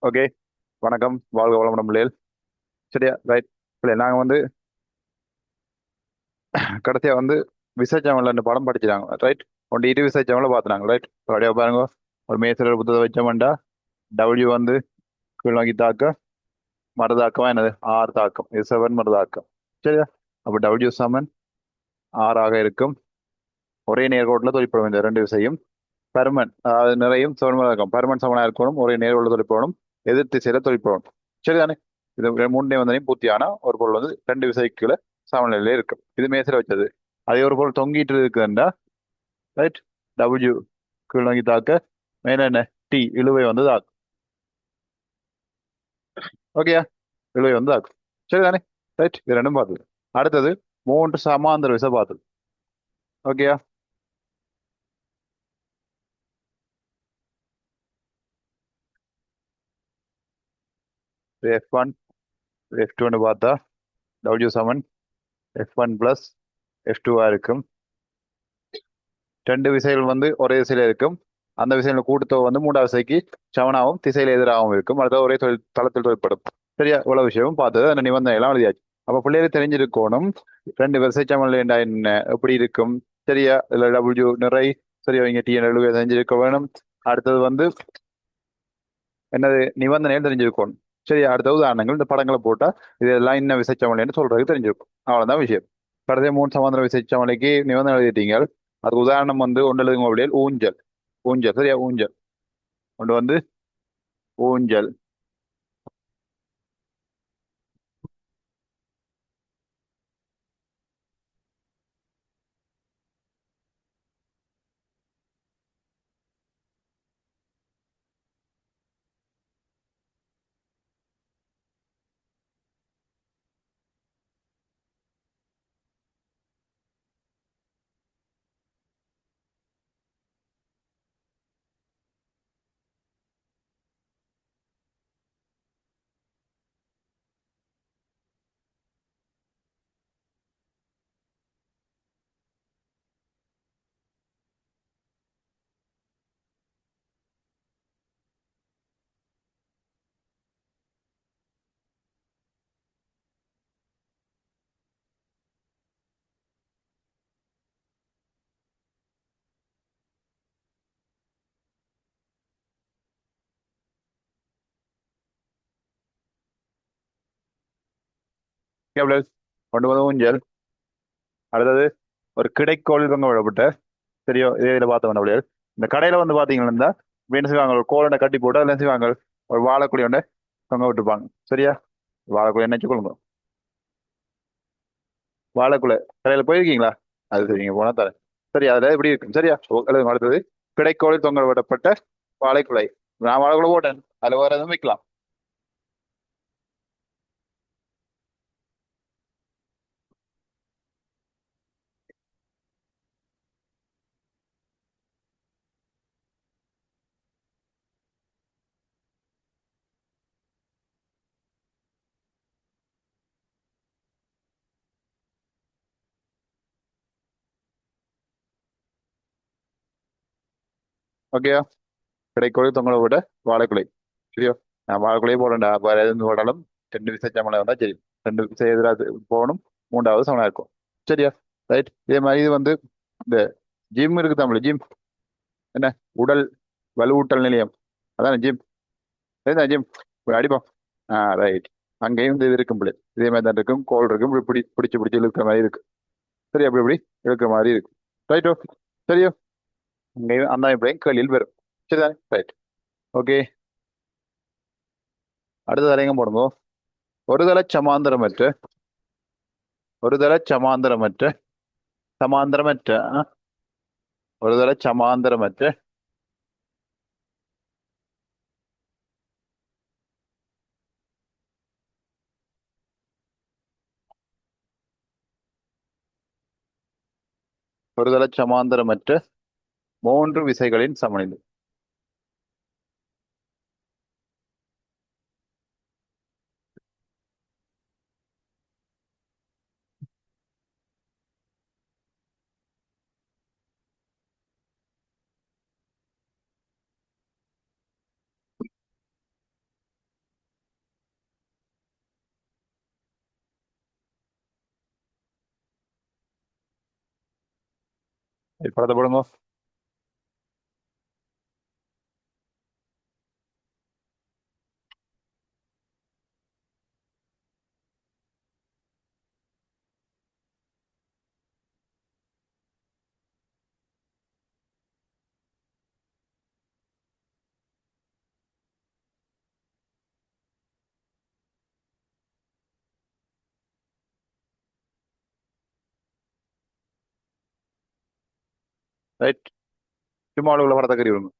Okay. வணக்கம். வாழ்க வளமுடன் பிள்ளைகள். சரியா? ரைட். பிள்ளை நாங்கள் வந்து கடைசியாக வந்து விசேஷம்ல இந்த படம் படிச்சிட்டாங்க. ரைட். ஒன்று இரு விசேஷம்ல பார்த்துனாங்க. ரைட். அப்படியே பாருங்க. ஒரு மேசர் புத்தகத்தை வச்சோம்டா டபிள்யூ வந்து கீழ் நோக்கி தாக்க மறுதாக்கம் என்னது ஆர் தாக்கம் இது செவன் மறுதாக்கம். சரியா? அப்போ டபிள்யூ சமன் ஆறாக இருக்கும். ஒரே நேர்கோட்டில் தொழிற்படும் இந்த ரெண்டு விசையும் பருமன் அதாவது நிறையும் செவன் மறுதாக்கம் பருமன் சமனாக இருக்கணும். ஒரே நேர்கோட்டில் தொழிற்படணும். எதிர் திசையில தொழிற்படணும். சரிதானே? இது மூணு நிபந்தனையும் பூர்த்தியான ஒரு பொருள் வந்து ரெண்டு விசைக்குள்ள சமநிலையில இருக்கும். இது மேசையில வச்சது. அதே ஒரு பொருள் தொங்கிட்டு இருக்குன்னா ரைட் டபிள்யூ கீழ் நோக்கி தாக்க மேல என்ன டி இழுவை வந்து தாக்கும். ஓகேயா? இழுவை வந்து தாக்கும். சரிதானே? ரைட். இது ரெண்டும் பார்த்தது. அடுத்தது மூன்று சமாந்தர விசை பார்த்தது. ஓகேயா? எஃப் ஒன் எஃப் டூன்னு பார்த்தா டபிள்யூ சமன் எஃப் ஒன் பிளஸ் எஃப் டூவா இருக்கும். ரெண்டு விசைகள் வந்து ஒரே திசையில இருக்கும். அந்த விசையில கூட்டுத்தொகை வந்து மூன்றாவது விசைக்கு சமனாகவும் திசையில எதிராகவும் இருக்கும். அடுத்த ஒரே தளத்தில் தொழிற்படும். சரியா? இவ்வளவு விஷயமும் பார்த்தது. அந்த நிபந்தனை எல்லாம் எழுதியாச்சு. அப்ப பிள்ளைகளுக்கு தெரிஞ்சிருக்கணும் ரெண்டு விசை சமநிலை என்றா என்ன எப்படி இருக்கும். சரியா? இதுல டபிள்யூ நிறை சரியா இங்க டி எழுத தெரிஞ்சிருக்க வேணும். அடுத்தது வந்து என்னது நிபந்தனைகள் தெரிஞ்சிருக்கணும். சரி, அடுத்த உதாரணங்கள் இந்த படங்களை போட்டா இதெல்லாம் இன்ன விசைச்சமலைன்னு சொல்றதுக்கு தெரிஞ்சிருக்கும். அவ்வளவுதான் விஷயம். கடைசி மூணு சமாந்திர விசைச்சமலைக்கு நிபந்தனை எழுதிட்டீங்க. அதுக்கு உதாரணம் வந்து ஒன்று எழுதுங்க அப்படியே ஊஞ்சல். ஊஞ்சல் சரியா? ஊஞ்சல் ஒன்று வந்து ஊஞ்சல். எவ்வளவு? ஒன்று வந்து ஊஞ்சல். அடுத்தது ஒரு கிடைக்கோள் இவங்க விடப்பட்ட சரியோ இதே இதில் பார்த்தவன அப்படியே இந்த கடையில வந்து பாத்தீங்கன்னா இருந்தா இப்ப என்ன செய்வாங்க? ஒரு கோலனை கட்டி போட்டு அதில் என்ன செய்வாங்க? ஒரு வாழைக்குழி ஒன்று தொங்க விட்டுருப்பாங்க. சரியா? வாழைக்குழி என்ன கொள்ளுங்க. வாழைக்குலை கடையில போயிருக்கீங்களா? அது சரிங்க போனா தரேன். சரி, அதுல எப்படி இருக்கும்? சரியா? எழுதுங்க. அடுத்தது கிடைக்கோளில் தொங்க விடப்பட்ட வாழைக்குலை. நான் வாழைக்குலை போட்டேன். அதுல வேற எதுவும் வைக்கலாம். ஓகேயா? கிடைக்கோளில் தொங்க விட வாழைக்குலை. சரியோ? நான் வாழைக்குலையே போடண்டா வேற எதுவும் போடாலும் ரெண்டு விசைச்சமலை வந்தா சரி. ரெண்டு விசை எதிராக போகணும். மூன்றாவது சமனா இருக்கும். சரியா? ரைட். இதே மாதிரி இது வந்து இந்த ஜிம் இருக்கு தமிழ் ஜிம் என்ன உடல் வலுவூட்டல் நிலையம். அதான் ஜிம். சரிதான் ஜிம். அடிப்போம். ரைட். அங்கேயும் இந்த இது இருக்கும் பிள்ளை. இதே மாதிரி தான் இருக்கும். கோல் இருக்கும். இப்படி பிடிச்சு பிடிச்சு இழுக்கிற மாதிரி இருக்கு. சரி, அப்படி இப்படி இழுக்கிற மாதிரி இருக்கு. ரைட்டோ? சரியோ? அங்கேயும் அந்த இப்படியும் கேள்வியில் வரும். சரிதானே? ரைட். ஓகே. அடுத்த தலையங்க போடுங்க. ஒருதலை சமாந்தரமற்ற ஒருதலை சமாந்தரமற்ற சமாந்தரமற்ற ஒருதலை சமாந்தரமற்ற ஒருதலை சமாந்தரமற்ற மூன்று விசைகளின் சமநிலை. படத்தை போடுங்க. ரைட். சும்மா உள்ள படத்தை கறி விடுங்க.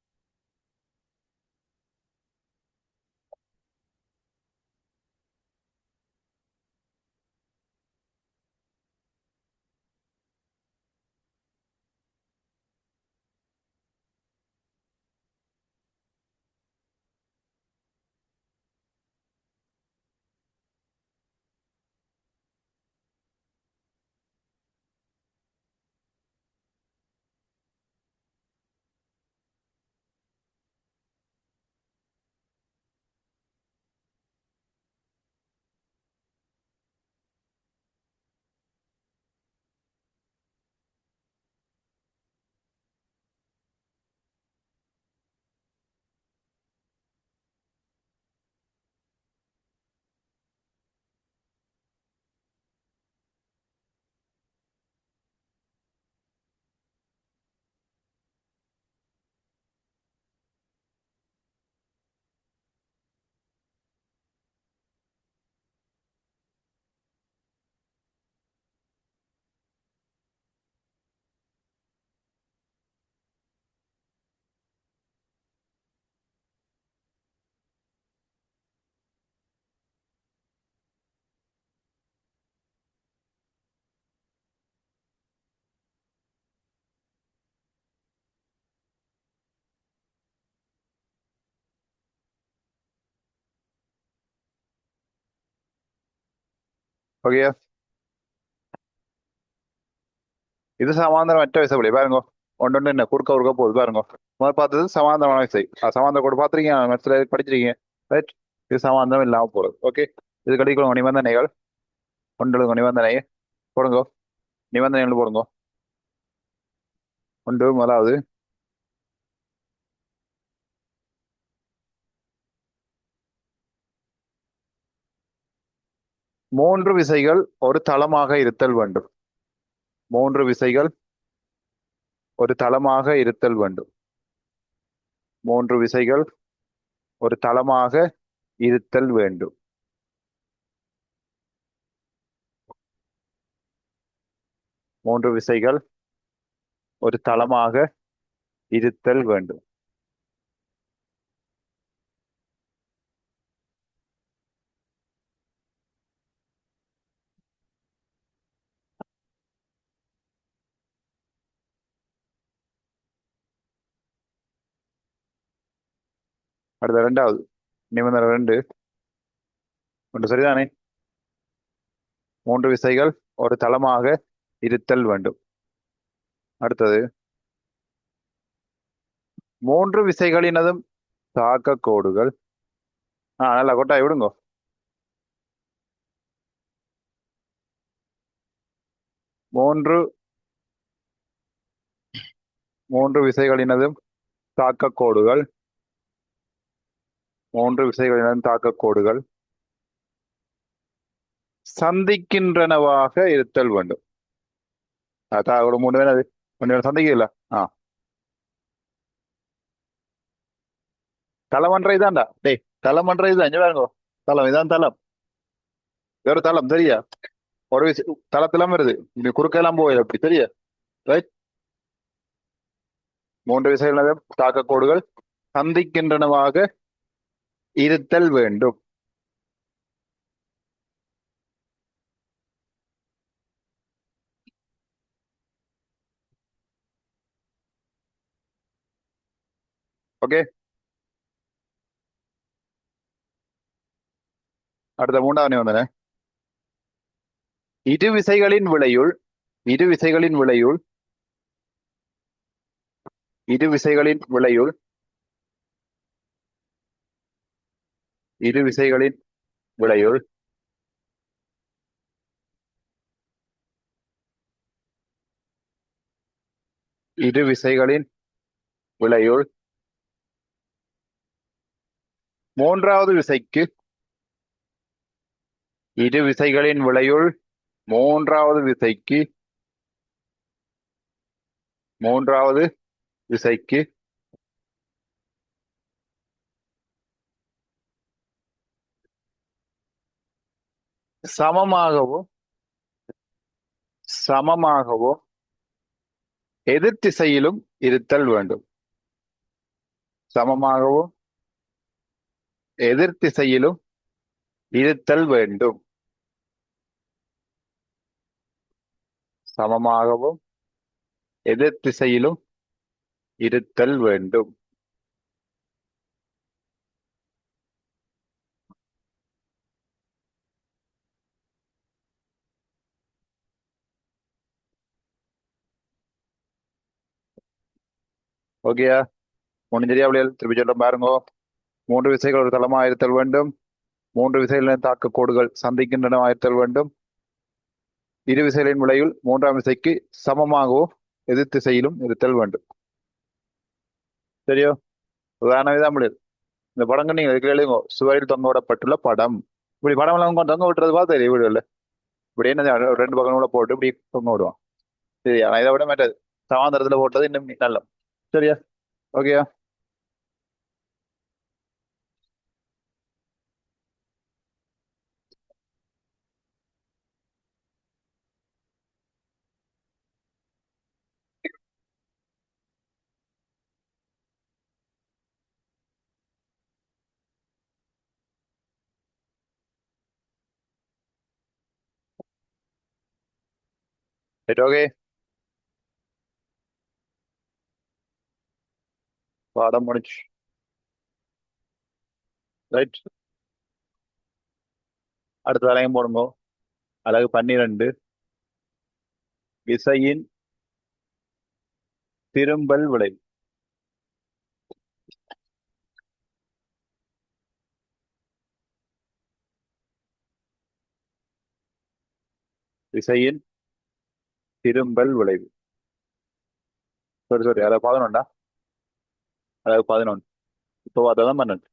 ஓகே. இது சமாந்தரம் மற்ற விசைப்படி பாருங்க. ஒன்று என்ன குறுக்க குறுக்க போகுது பாருங்க. முதல் பார்த்தது சமாந்தரமான விசை. சமாந்தரம் கூட பார்த்துருக்கீங்க, மற்ற படிச்சிருக்கீங்க. ரைட். இது சமாந்தரம் இல்லாமல் போகிறது. ஓகே. இது கடிக்கணும் நிபந்தனைகள். ஒன்று நிபந்தனை போடுங்க. நிபந்தனைகள் போடுங்க. ஒன்று முதலாவது, மூன்று விசைகள் ஒரு தளமாக இருத்தல் வேண்டும். மூன்று விசைகள் ஒரு தளமாக இருத்தல் வேண்டும். மூன்று விசைகள் ஒரு தளமாக இருத்தல் வேண்டும். மூன்று விசைகள் ஒரு தளமாக இருத்தல் வேண்டும். அடுத்த இரண்டாவது நிபந்தனை ரெண்டு. ஒன்று சரிதானே? மூன்று விசைகள் ஒரு தளமாக இருத்தல் வேண்டும். அடுத்தது, மூன்று விசைகளினதும் தாக்க கோடுகள். நல்லா கொட்டாய் விடுங்க. மூன்று மூன்று விசைகளினதும் தாக்க கோடுகள். மூன்று விசைகளினதும் தாக்க கோடுகள் சந்திக்கின்றனவாக இருத்தல் வேண்டும். அதான் ஒரு மூணு பேர் அது கொஞ்சம் சந்திக்கல. ஆ தளமன்ற இதான்டா டேய். தளமன்ற இதுதான் இங்க பாருங்க. தளம் இதான் தளம். வேற தளம் சரியா? ஒரு தளத்திலாம் வருது. இது குறுக்கெல்லாம் போயிடும் அப்படி சரியா? ரைட். மூன்று விசைகளினதும் தாக்க கோடுகள் சந்திக்கின்றனவாக இருத்தல் வேண்டும். ஓகே. அடுத்த மூன்றாவது நிபந்தனை, இரு விசைகளின் விளையுள் இரு விசைகளின் விளையுள் இரு விசைகளின் விளையுள் இரு விசைகளின் விளையுள் இரு விசைகளின் விளையுள் மூன்றாவது விசைக்கு இரு விசைகளின் விளையுள் மூன்றாவது விசைக்கு மூன்றாவது விசைக்கு சமமாகவோ சமமாகவோ எதிர் திசையிலும் இருத்தல் வேண்டும். சமமாகவோ எதிர் திசையிலும் இருத்தல் வேண்டும். சமமாகவும் எதிர் திசையிலும் இருத்தல் வேண்டும். ஓகேயா? முடிஞ்சரியா அப்படியே திருப்பி சொல்றேன் பாருங்க. மூன்று விசைகள் ஒரு தளமாக இருத்தல் வேண்டும். மூன்று விசைகளின் தாக்க கோடுகள் சந்திக்கின்றன இருத்தல் வேண்டும். இரு விசைகளின் விளைவில் மூன்றாம் விசைக்கு சமமாகவோ எதிர் திசையிலும் இருத்தல் வேண்டும். சரியோ? உதாரண தான் முடியாது. இந்த படங்கள் நீங்க இதுக்கு எழுதுங்க. சுவரில் தொங்க விடப்பட்டுள்ள படம். இப்படி படம் எல்லாம் தொங்க விட்டுறது பார்த்து வீடு இல்லை. இப்படி என்ன ரெண்டு பக்கம் கூட போட்டு இப்படி தொங்க விடுவான். சரியா? நான் இதை விட மாட்டாது. சமாந்தரத்துல போட்டது இன்னும் நல்ல. சரியா? ஓகேயா? ரைட். ஓகே. பாடம் முடிச்சு. ரைட். அடுத்த வேலையும் போடுங்க. அழகு 12 விசையின் திரும்பல் விளைவு. விசையின் திரும்பல் விளைவு. சாரி அதாவது 11. அதாவது 11. இப்போ பார்த்ததான் 12.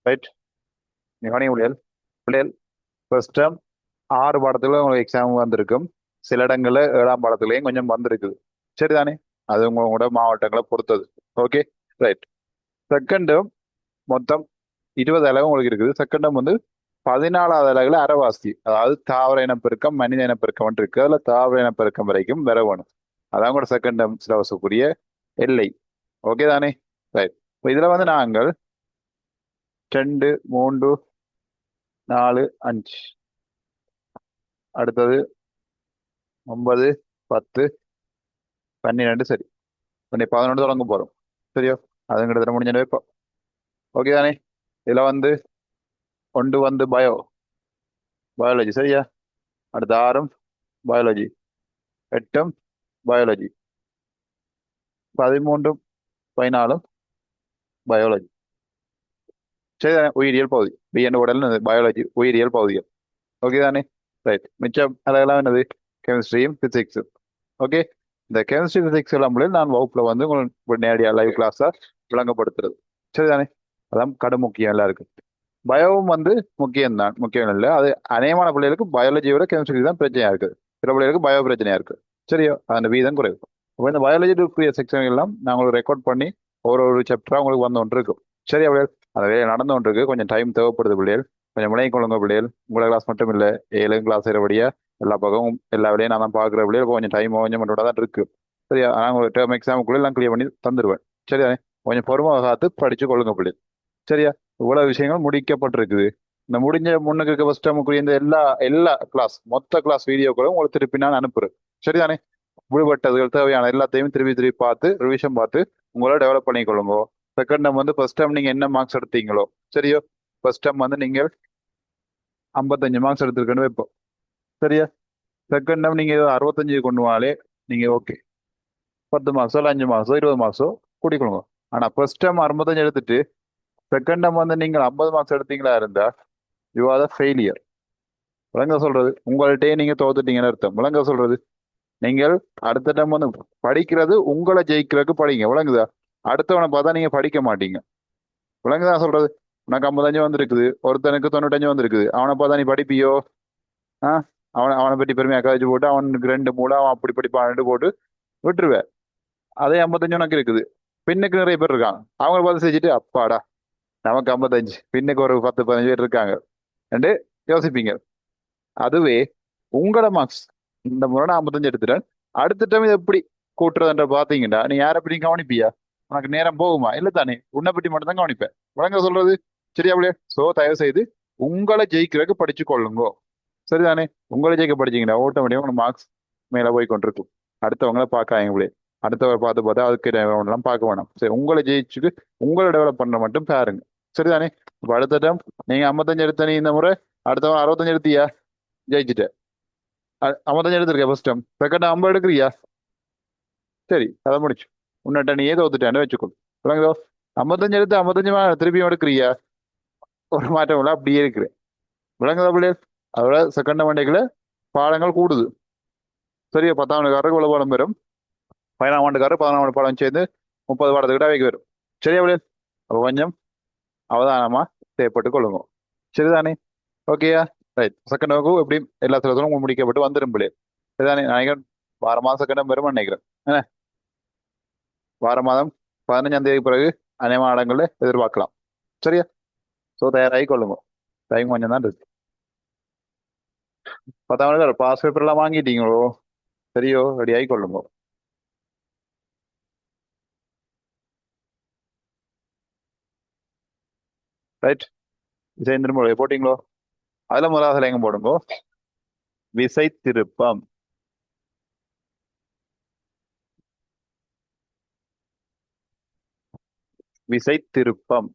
ரைட். நீ கவனிக்க முடியாது. பிள்ளைகள் ஃபர்ஸ்ட் டேர்ம் 6 பாடத்துல உங்களுக்கு எக்ஸாம் வந்திருக்கும். சில இடங்கள்ல 7ஆம் பாடத்துலயும் கொஞ்சம் வந்திருக்குது. சரிதானே? அது உங்களோட மாவட்டங்களை பொறுத்தது. ஓகே. ரைட். செகண்ட் டேர்ம் மொத்தம் 20 அளவு உங்களுக்கு இருக்குது. செகண்ட் டேர்ம் வந்து 14வது அலகுல அரைவாசி, அதாவது தாவர இனப்பெருக்கம் மனித இனப்பெருக்கம் இருக்கு. அதுல தாவர இனப்பெருக்கம் வரைக்கும் வர வேணும். அதான் கூட செகண்ட் டேர்ம் சிலபஸுக்குரிய எல்லை. ஓகே தானே? ரைட். இப்போ இதுல வந்து நாங்கள் 2 3 4 5 அடுத்தது 9 10 12 சரி 11 தொடங்க போறோம். சரியோ? அது கிட்டத்தட்ட முடிஞ்ச இப்போ. ஓகே தானே? இதுல வந்து ஒன்று வந்து பயாலஜி. சரியா? அடுத்த 6ம் பயாலஜி, 8ம் பயாலஜி, 13ம் 14ம் பயாலஜி. சரிதானே? உயிரியல் பகுதி பிஎன் உடல் பயாலஜி உயிரியல் பகுதிகள். ஓகே தானே? ரைட். மிச்சம் அதெல்லாம் என்னது? கெமிஸ்ட்ரியும் பிசிக்ஸும். ஓகே. இந்த கெமிஸ்ட்ரி பிசிக்ஸ் எல்லாம் நான் வகுப்புல வந்து உங்களுக்கு நேரடியாக லைவ் கிளாஸா விளங்கப்படுத்துறது. சரிதானே? அதான் கடும் முக்கியம் எல்லாருக்கும். பயோவும் வந்து முக்கியம் தான், முக்கியம் இல்லை. அது அநேகமான பிள்ளைகளுக்கு பயாலஜியோட கெமிஸ்ட்ரி தான் பிரச்சனையா இருக்கு. சில பிள்ளைகளுக்கு பயோ பிரச்சனையா இருக்கு. சரியோ? அந்த வீதம் குறைவு. அப்போ இந்த பயாலஜிக்குரிய செக்ஷன் எல்லாம் நான் உங்களுக்கு ரெக்கார்ட் பண்ணி ஒரு சாப்டரா உங்களுக்கு வந்து ஒன்று இருக்கும். சரி அப்படியே அந்த வேலை நடந்து கொண்டு இருக்கு. கொஞ்சம் டைம் தேவைப்படுது பிள்ளைகள். கொஞ்சம் முனைய கொள்ளுங்க பிள்ளைகள். உங்களோட கிளாஸ் மட்டும் இல்லை, 7 கிளாஸ் செய்கிறபடியா எல்லா பக்கமும் எல்லா வேலையும் நான் தான் பார்க்குற பிள்ளைகள். கொஞ்சம் டைம் கொஞ்சம் மட்டும் தான் இருக்கு. சரியா, நான் உங்களுக்கு டேர்ம் எக்ஸாமுக்குள்ள எல்லாம் கிளியர் பண்ணி தந்துடுவேன். சரியா, கொஞ்சம் பொறுமை காத்து படிச்சு கொள்ளுங்க பிள்ளைகள். சரியா, இவ்வளவு விஷயங்கள் முடிக்கப்பட்டிருக்குது. இந்த முடிஞ்ச முன்னுக்கு இருக்க ஃபர்ஸ்ட் டேர்முக்குரிய இந்த எல்லா எல்லா கிளாஸ் மொத்த கிளாஸ் வீடியோக்களும் உங்களுக்கு திருப்பி நான் அனுப்புறேன். சரிதானே, விடுபட்டதுகள் தேவையான எல்லாத்தையும் திருப்பி திருப்பி பார்த்து ரிவிஷன் பார்த்து உங்களோட டெவலப் பண்ணிக்கொள்ளுங்க. செகண்ட் டேர்ம் வந்து ஃபர்ஸ்ட் டேர்ம் நீங்க என்ன மார்க்ஸ் எடுத்தீங்களோ, சரியோ, ஃபர்ஸ்ட் டேர்ம் வந்து நீங்கள் 55 மார்க்ஸ் எடுத்திருக்கணும் வைப்போம். சரியா, செகண்ட் டேர்ம் நீங்க 65 கொண்டு வாலே நீங்க ஓகே. 10 மார்க்ஸோ இல்லை 5 மார்க்ஸோ 20 மார்க்ஸோ கூட்டிக்கொள்ளுங்க. ஆனா ஃபர்ஸ்ட் டேர்ம் 65 எடுத்துட்டு செகண்ட் டேர்ம் வந்து நீங்கள் 50 மார்க்ஸ் எடுத்தீங்களா இருந்தா யூ ஆர் த ஃபெயிலியர். விளங்க சொல்றது, உங்கள்கிட்டயே நீங்க தோத்துட்டீங்கன்னு அர்த்தம். விளங்க சொல்றது, நீங்கள் அடுத்த டைம் வந்து படிக்கிறது உங்களை ஜெயிக்கிறதுக்கு படிங்க. விளங்குதா, அடுத்தவனை பார்த்தா நீங்க படிக்க மாட்டீங்க. விளங்குதா சொல்றது, உனக்கு 55 வந்திருக்குது, ஒருத்தனுக்கு 95 வந்திருக்குது, அவனை பார்த்தா நீ படிப்பியோ? ஆ, அவனை அவனை பற்றி பெருமையா கழிச்சு போட்டு அவனுக்கு 2 மூளை அவன் அப்படி படிப்பான்ட்டு போட்டு விட்டுருவேன். அதே 55 உனக்கு இருக்குது, பின்னுக்கு நிறைய பேர் இருக்காங்க, அவங்க பார்த்து செஞ்சுட்டு அப்பாடா நமக்கு 55, பின்னுக்கு ஒரு 10 15 பேர் இருக்காங்க என்று யோசிப்பீங்க. அதுவே உங்களோட மார்க்ஸ் இந்த முறை நான் 55 எடுத்துட்டேன், அடுத்த டைம் இதை எப்படி கூட்டுறதுன்ற பாத்தீங்கன்னா நீ யாரை பற்றி கவனிப்பியா? உனக்கு நேரம் போகுமா? இல்ல தானே, உன்னை பற்றி மட்டும் தான் கவனிப்பேன். வழங்க சொல்றது சரியா அப்படியே? சோ தயவு செய்து உங்களை ஜெயிக்கிறதுக்கு படிச்சு கொள்ளுங்க. சரிதானே, உங்களை ஜெயிக்க படிச்சீங்கன்னா ஆட்டோமேட்டிக்கா உங்க மார்க்ஸ் மேல போய் கொண்டிருக்கும். அடுத்தவங்கள பார்க்காங்க இப்படியே, அடுத்தவரை பார்த்து பார்த்தா அதுக்கு எல்லாம் பார்க்க வேணாம். சரி, உங்களை ஜெயிச்சுக்கு உங்களை டெவலப் பண்ண மட்டும் பாருங்க. சரிதானே, இப்ப அடுத்த டைம் நீங்க 55 எடுத்த நீ இந்த முறை அடுத்தவன் 65 எடுத்தியா, ஜெயிச்சுட்ட. 55 எடுத்திருக்க ஃபர்ஸ்ட் டைம், செகண்ட் 50 எடுக்கிறியா? சரி, அதை முடிச்சு உன்னிட்ட நீ ஏதோ ஒத்துட்டான்னு வச்சுக்கோ. விளங்குதோ, 55 எடுத்து 55 திருப்பியும் எடுக்கிறியா? ஒரு மாற்றம் இல்லை, அப்படியே இருக்கிறேன். விளங்குதா பிள்ளைகள்? அதோட செகண்ட் மண்டேக்குள்ள பாடங்கள் கூடுது. சரியா, 10ஆம் ஆண்டுக்காரருக்கு இவ்வளவு பாடம் வரும், 11ஆம் ஆண்டுக்காரர் 11ஆம் ஆண்டு பாடம் சேர்ந்து 30 பாடத்துக்கிட்ட அவைக்கு வரும். சரியா பிள்ளைகள், அப்போ கொஞ்சம் அவதானமா தேவைப்பட்டுக் கொள்ளுங்க. சரிதானே, ஓகேயா? ரைட், செகண்ட் வகுப்பு எப்படியும் எல்லா சிலத்திலும் முடிக்கப்பட்டு வந்துடும் பிள்ளைகள். சரிதானே, நான் நினைக்கிறேன் வார மாதம் செகண்ட் வரும் நினைக்கிறேன். என்ன, வார மாதம் 15ஆம் தேதி பிறகு அநேக மாடங்களில் எதிர்பார்க்கலாம். சரியா, ஸோ தயாராகி கொள்ளுங்க. டைம் கொஞ்சம் தான் இருக்கு. 10ஆம் ஆண்டு பாஸ் பேப்பர் எல்லாம் வாங்கிட்டீங்களோ? சரியோ, ரெடி ஆகி கொள்ளுங்க. ரைட், விசை திரும்ப போட்டீங்களோ? அதுல முதலாவது எங்க போடுங்க, விசை திருப்பம். விசை திருப்பம்,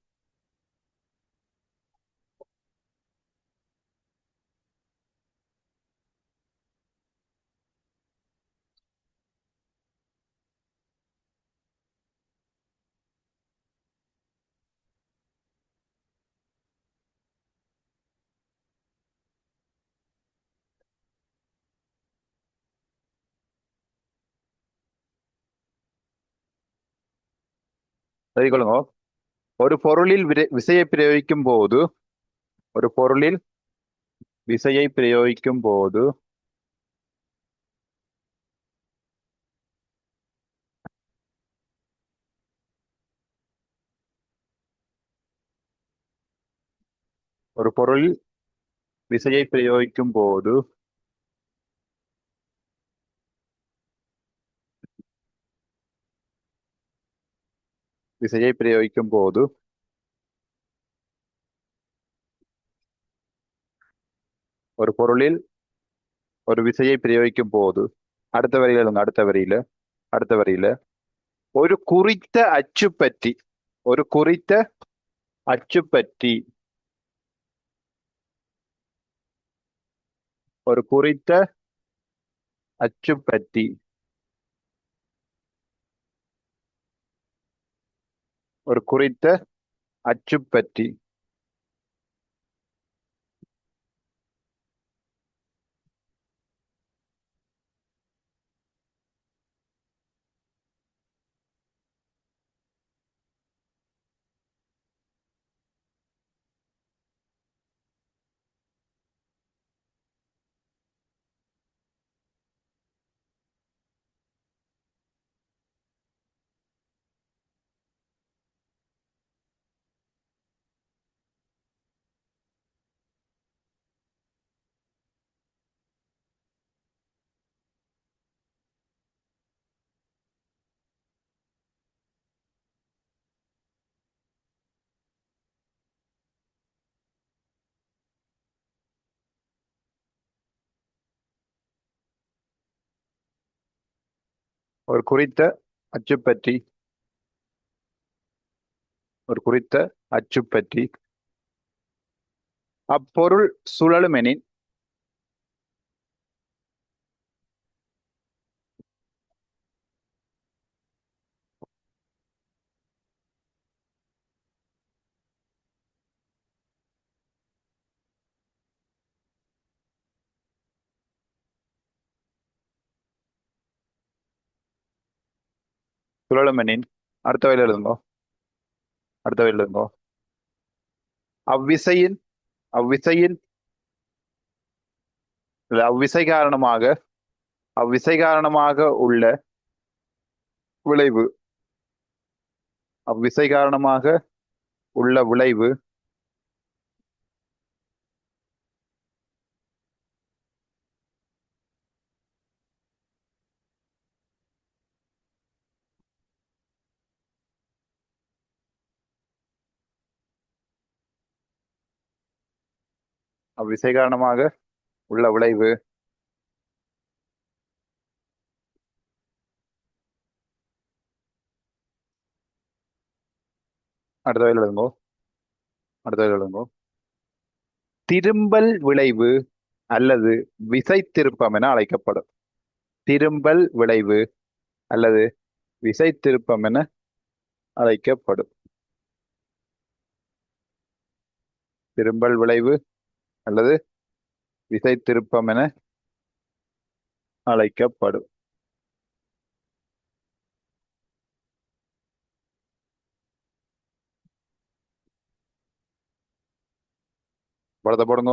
சரி கொள்ளுங்க. ஒரு பொருளில் விசையை பிரயோகிக்கும் போது, ஒரு பொருளில் விசையை பிரயோகிக்கும் போது ஒரு பொருளில் விசையை பிரயோகிக்கும் போது விசையை பிரயோகிக்கும் போது ஒரு பொருளில் ஒரு விசையை பிரயோகிக்கும் போது, அடுத்த வரியில எழுதுங்க, அடுத்த வரியில ஒரு குறித்த அச்சு பற்றி, ஒரு குறித்த அச்சு பற்றி, ஒரு குறித்த அச்சு பற்றி, ஒரு குறித்த அச்சு பற்றி ஒரு குறித்த அச்சு பற்றி ஒரு குறித்த அச்சு பற்றி அப்பொருள் சுழலுமெனின் சுழலுமெனின் அடுத்த வரையில் எழுதுங்கோ. அடுத்த வரையில் எழுதுங்கோ. அவ்விசையின் அவ்விசையின் இல்ல, அவ்விசை காரணமாக உள்ள விளைவு அவ்விசை காரணமாக உள்ள விளைவு அவ்விசை காரணமாக உள்ள விளைவு அடுத்த வரையில் எழுதுங்கோ. அடுத்த வரையில் எழுதுங்கோ. திரும்பல் விளைவு அல்லது விசை திருப்பம் என அழைக்கப்படும். திரும்பல் விளைவு அல்லது விசை திருப்பம் என அழைக்கப்படும். திரும்பல் விளைவு அல்லது விசை திருப்பம் என அழைக்கப்படும். படத்தை போடுங்க.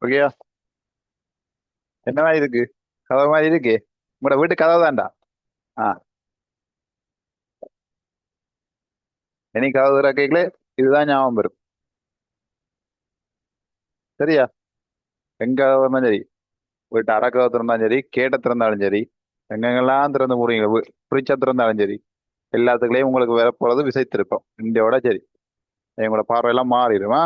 ஓகேயா? என்ன மாதிரி இருக்கு? கதவு மாதிரி இருக்கு. உங்களோட வீட்டு கதவு தான்டா. ஆ, இனி கதவு திறக்கைகளே இதுதான் ஞாபகம் வரும். சரியா? எங்க கதவு இருந்தாலும் சரி, வீட்டு அரை கதவு திறந்தாலும் சரி, கேட்ட திறந்தாலும் சரி, எங்கெங்கெல்லாம் திறந்து போறீங்க, ஃப்ரிட்ஜை திறந்தாலும் சரி, எல்லாத்துக்குள்ளேயும் உங்களுக்கு வரப்போறது விசை திருப்பம். இந்தியோட சரி, எங்களோட பார்வையெல்லாம் மாறிடுமா?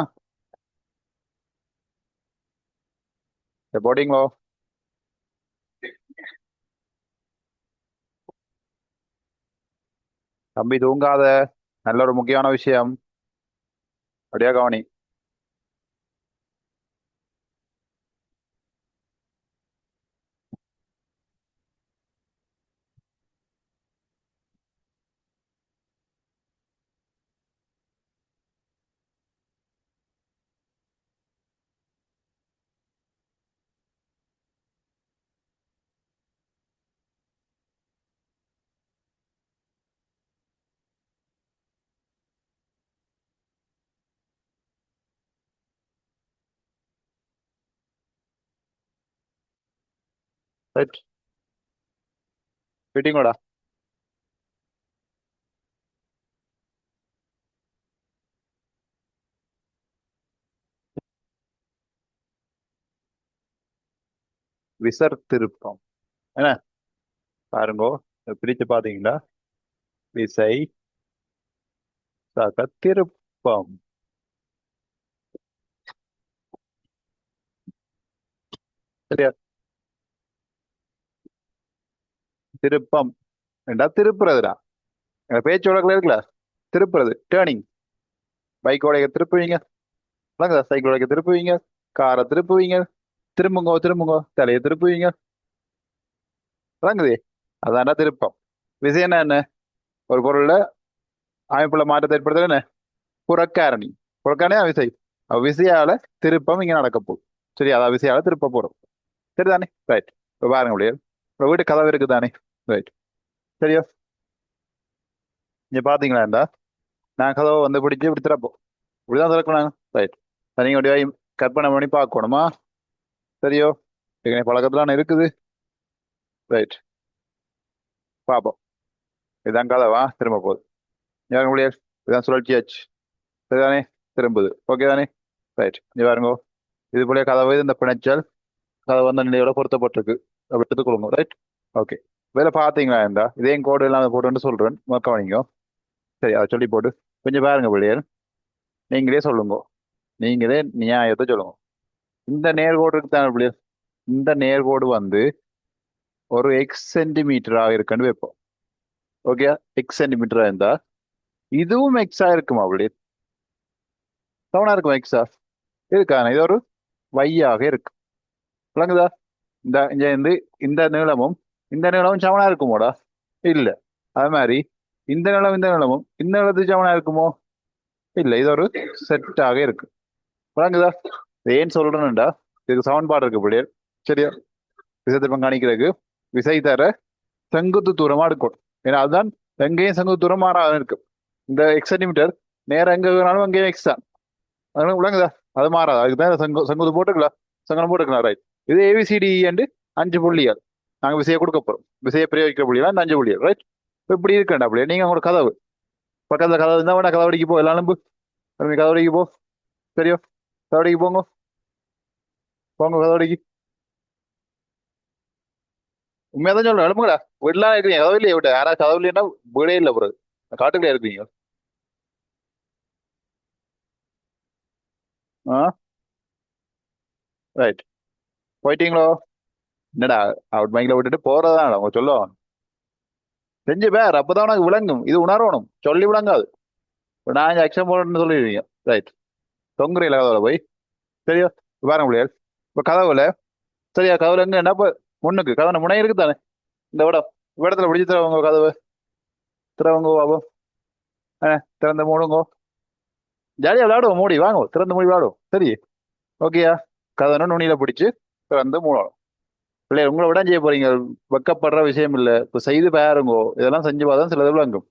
போட்டிங்களோ? தம்பி தூங்காத, நல்ல ஒரு முக்கியமான விஷயம். அப்படியே கவனி. ரைட். வெயிட்டிங்கோடா. விசர் திருப்பம். என்ன பாருங்கோ, பிரிச்சு பாத்தீங்களா? விசை சக திருப்பம். சரியா? திருப்பம் என்றா திருப்புறதுடா. எங்க பேச்சு வழக்குல இருக்குல்ல, திருப்புறது, டேர்னிங். பைக் உடைய திருப்புவீங்க, சைக்கிள் உடைய திருப்புவீங்க, காரை திருப்புவீங்க, திரும்புங்கோ திரும்புங்கோ, தலையை திருப்புவீங்க. விளங்குது? அதான்டா திருப்பம். விசைன்னா என்ன? ஒரு பொருள்ல அமைப்புல மாற்றத்தை ஏற்படுத்துறது என்ன? புறக்காரணி. புறக்காரணியா விசை. விசையால திருப்பம் இங்க நடக்க போகுது. சரி, அதான் விசையால திருப்ப போறோம். சரிதானே? ரைட். இப்ப பாருங்க முடியாது. இப்ப வீட்டு கதவு இருக்குதானே? ரைட். சரியா? இங்க பாத்தீங்களா இருந்தா, நான் கதவை வந்து பிடிச்சி இப்படி திறப்போம். இப்படிதான் திறக்கணும். ரைட். நீங்க அப்படியே கற்பனை பண்ணி பார்க்கணுமா? சரியோ? ஏற்கனவே பழக்கத்துல இருக்குது. ரைட். பாப்போம். இதான் கதவா திரும்ப போகுது. யாருங்க முடியாது? இதான் சுழற்சியாச்சு. சரிதானே? திரும்புது. ஓகே தானே? ரைட். இங்க பாருங்க, இது போல கதவு இந்த பிணைச்சல் கதவு அந்த நிலையோட பொருத்தப்பட்டிருக்கு. அப்படி எடுத்துக்கொள்ளுங்க. ரைட். ஓகே. வேலை பார்த்தீங்களா இருந்தா இதையும் கோடு எல்லாம் போட்டுன்னு சொல்றேன், கவனிங்க. சரி, அதை சொல்லி போட்டு கொஞ்சம் பாருங்க பிள்ளையர். நீங்களே சொல்லுங்க. நீங்களே நியாயத்தை சொல்லுங்க. இந்த நேர்கோடு இருக்குதானே பிள்ளையர்? இந்த நேர்கோடு வந்து ஒரு எக்ஸ் சென்டிமீட்டராக இருக்குன்னு வைப்போம். ஓகே. எக்ஸ் சென்டிமீட்டரா இருந்தா இதுவும் எக்ஸா இருக்குமா பிள்ளையர்? செவனா இருக்குமா எக்ஸா? இருக்கான இது ஒரு வையாக இருக்கு. விளங்குதா? இந்த இங்க இருந்து இந்த நீளமும் இந்த நீளமும் சமனா இருக்குமோடா? இல்ல. அது மாதிரி இந்த நிலம் இந்த நிலமும் இந்த நிலத்துக்கு சமனா இருக்குமோ? இல்ல. இது ஒரு செட்டாக இருக்கு. விளங்குதா? இது ஏன் சொல்றேன்டா, இதுக்கு சமன்பாடு இருக்கு பிள்ளையர். சரியா? விசைத்திருப்பம் காணிக்கிறதுக்கு விசை தர செங்குத்து தூரமா இருக்கும். ஏன்னா அதுதான் எங்கேயும் செங்குத்து தூரம் மாறாத இருக்கு. இந்த எக்ஸ் சென்டிமீட்டர் நேரம் எங்க வேணாலும் அங்கேயும் எக்ஸ் தான். அதனால விளங்குதா? அது மாறாது. அதுக்கு தான் செங்குத்து போட்டுக்கலாம், சங்கடம் போட்டுக்கலாம். ரைட். இது ஏபிசிடி அண்டு 5 புள்ளிகள். நாங்க விசையை கொடுக்க போறோம். விசையை பிரயோகிக்கிற புள்ளிகள் இந்த 5 புள்ளிகள். ரைட். இப்படி இருக்கேன்டா அப்படியே நீங்க உங்களோட கதவு பக்கத்துல கதவு இருந்தா வேணா கதவடிக்கு போ. எல்லாம் நம்பு. கதவடிக்கு போ. சரியோ? கதவடிக்கு போங்க. போங்க கதவடிக்கு. உண்மையாதான் சொல்றேன், எழுப்புங்கடா. வீட்டுலாம் இருக்கீங்க, கதவு இல்லையா? விட்டு யாராவது கதவு இல்லைன்னா வீடே இல்லை போறது. காட்டுக்குள்ளே இருக்கீங்க. ஆ. ரைட். போயிட்டீங்களோ? என்னடா, அவுட் மைக்ல விட்டுட்டு போறதான் அவங்க சொல்லுவோம். செஞ்சு பேர் அப்பதான் உனக்கு விளங்கும். இது உணரணும், சொல்லி விளங்காது. இப்ப நான் அக்ஷன் போடணும்னு சொல்லிடுவீங்க. ரைட். தொங்குறீங்களா கதவுல போய்? சரியா? பாருங்க முடியாது. இப்ப கதவுல, சரியா? கதவுல எங்க என்ன இப்ப முன்னுக்கு கதவு முனை இருக்கு தானே? இந்த இடம், இடத்துல பிடிச்சி தரவங்க கதவு. திறவங்க பாபம். திறந்த மூடுங்க. ஜாலியா விளையாடுவோம். மூடி வாங்க, திறந்து மூடி விளையாடுவோம். சரி. ஓகேயா? கதவை நுனியில பிடிச்சு திறந்து மூடணும். பிள்ளைய உங்களை விட செய்ய போறீங்க. வெக்கப்படுற விஷயம் இல்ல. இப்ப செய்து பாருங்கோ. இதெல்லாம் செஞ்சு பார்த்தா சிலது விளங்கும்.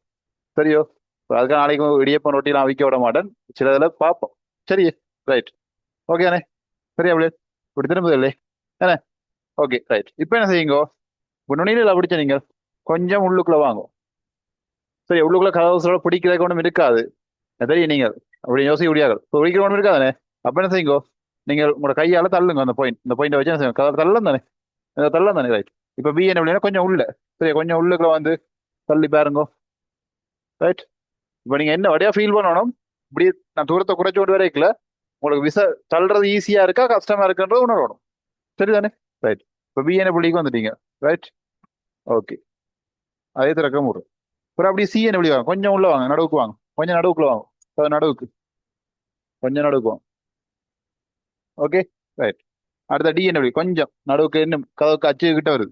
சரியோ? இப்ப அதுக்காக நாளைக்கு இடியப்ப ரொட்டிலாம் விற்க விட மாட்டேன். சிலதுல பார்ப்போம். சரி. ரைட். ஓகே தானே? சரியா பிள்ளை? இப்படி திரும்புது இல்லை என்ன? ஓகே. ரைட். இப்ப என்ன செய்யுங்கோ? இப்ப நுனியில பிடிச்ச நீங்க கொஞ்சம் உள்ளுக்குள்ள வாங்க. சரி, உள்ளுக்குள்ள கதவு பிடிக்கிறதுக்கு ஒன்றும் இருக்காது. தெரியும் நீங்க அப்படி யோசிக்க முடியாது. இப்போ பிடிக்கிற ஒன்றும் இருக்காதானே? அப்ப என்ன செய்யுங்கோ? நீங்க உங்களோட கையால தள்ளுங்க அந்த பாயிண்ட். இந்த பாயிண்ட் வச்சு என்ன செய்யுங்க? கதவு தள்ளம் தானே? தள்ளம் தானே? ரைட். இப்ப பி என்ன அப்படின்னா கொஞ்சம் உள்ள, சரி, கொஞ்சம் உள்ளுக்குள்ள வந்து தள்ளி பாருங்க. ரைட். இப்ப நீங்க என்ன வழியா ஃபீல் பண்ணணும்? இப்படி நான் தூரத்தை குறைச்சு கொண்டு வரைக்கல. உங்களுக்கு தள்ளுறது ஈஸியா இருக்கா கஷ்டமா இருக்குன்றது உணரணும். சரிதானே? ரைட். இப்ப பி என்ன புள்ளிக்கு வந்துட்டீங்க. ரைட். ஓகே. அதே திறக்க முடியும். அப்புறம் அப்படி சி என்ன புள்ளி வாங்க, கொஞ்சம் உள்ள வாங்க, நடுவுக்கு வாங்க, கொஞ்சம் நடுவுக்குள்ள வாங்க. நடுவுக்கு, கொஞ்சம் நடுவுக்கு வாங்க. ஓகே. ரைட். அடுத்த டி என்ன புள்ளி கொஞ்சம் நடுவுக்கு, இன்னும் கதவுக்கு அச்சு கிட்ட வருது.